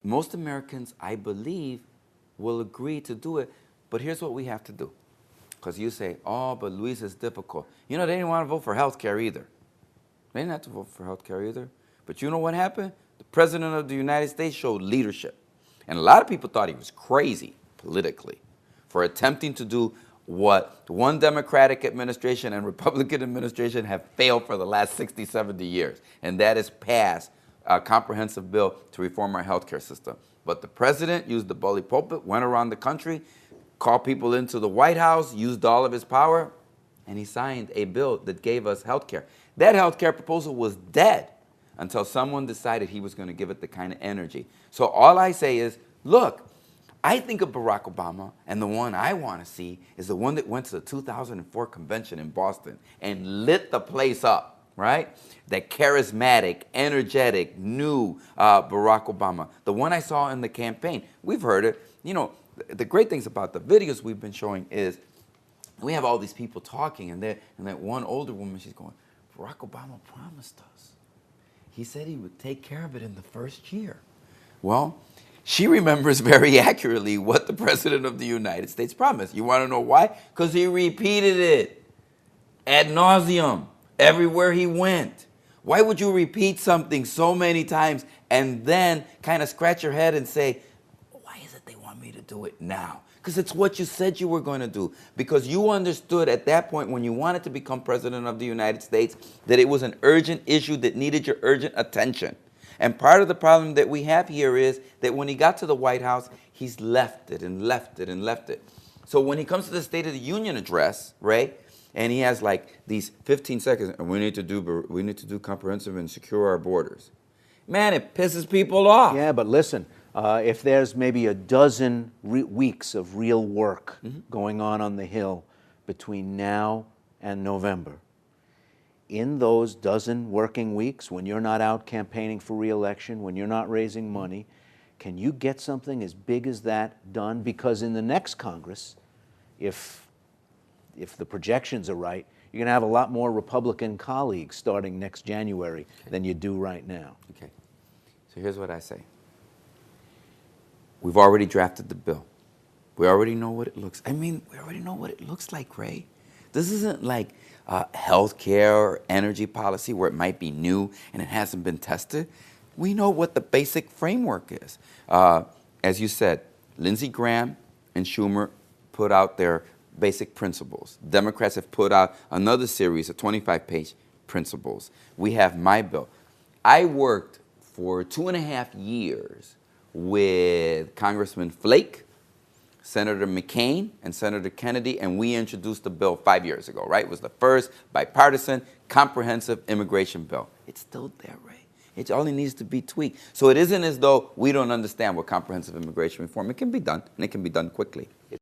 most Americans, I believe, will agree to do it. But here's what we have to do. Because you say, oh, but Luis, it's difficult. You know, they didn't want to vote for health care either. They didn't have to vote for health care either. But you know what happened? The President of the United States showed leadership. And a lot of people thought he was crazy politically for attempting to do what one Democratic administration and Republican administration have failed for the last 60, 70 years. And that is pass a comprehensive bill to reform our health care system. But the president used the bully pulpit, went around the country, called people into the White House, used all of his power, and he signed a bill that gave us health care. That health care proposal was dead until someone decided he was going to give it the kind of energy. So all I say is, look, I think of Barack Obama, and the one I want to see is the one that went to the 2004 convention in Boston and lit the place up, right? That charismatic, energetic, new Barack Obama. The one I saw in the campaign. We've heard it. You know, the great things about the videos we've been showing is we have all these people talking, and that one older woman, she's going, Barack Obama promised us. He said he would take care of it in the first year. Well, she remembers very accurately what the President of the United States promised. You want to know why? Because he repeated it ad nauseum everywhere he went. Why would you repeat something so many times and then kind of scratch your head and say, why is it they want me to do it now? Because it's what you said you were going to do. Because you understood at that point when you wanted to become President of the United States that it was an urgent issue that needed your urgent attention. And part of the problem that we have here is that when he got to the White House, he's left it and left it and left it. So when he comes to the State of the Union address, right, and he has like these 15 seconds, and we need to do comprehensive and secure our borders. Man, it pisses people off. Yeah, but listen, if there's maybe a dozen weeks of real work going on the Hill between now and November, in those dozen working weeks, when you're not out campaigning for re-election, when you're not raising money, can you get something as big as that done? Because in the next Congress, if the projections are right, you're going to have a lot more Republican colleagues starting next January than you do right now. Okay. So here's what I say. We've already drafted the bill. We already know what it looks like. I mean, we already know what it looks like, Ray. This isn't like health care or energy policy where it might be new and it hasn't been tested. We know what the basic framework is. As you said, Lindsey Graham and Schumer put out their basic principles. Democrats have put out another series of 25-page principles. We have my bill. I worked for 2.5 years with Congressman Flake, Senator McCain, and Senator Kennedy, and we introduced the bill 5 years ago, right? It was the first bipartisan, comprehensive immigration bill. It's still there, Ray. It only needs to be tweaked. So it isn't as though we don't understand what comprehensive immigration reform, it can be done, and it can be done quickly.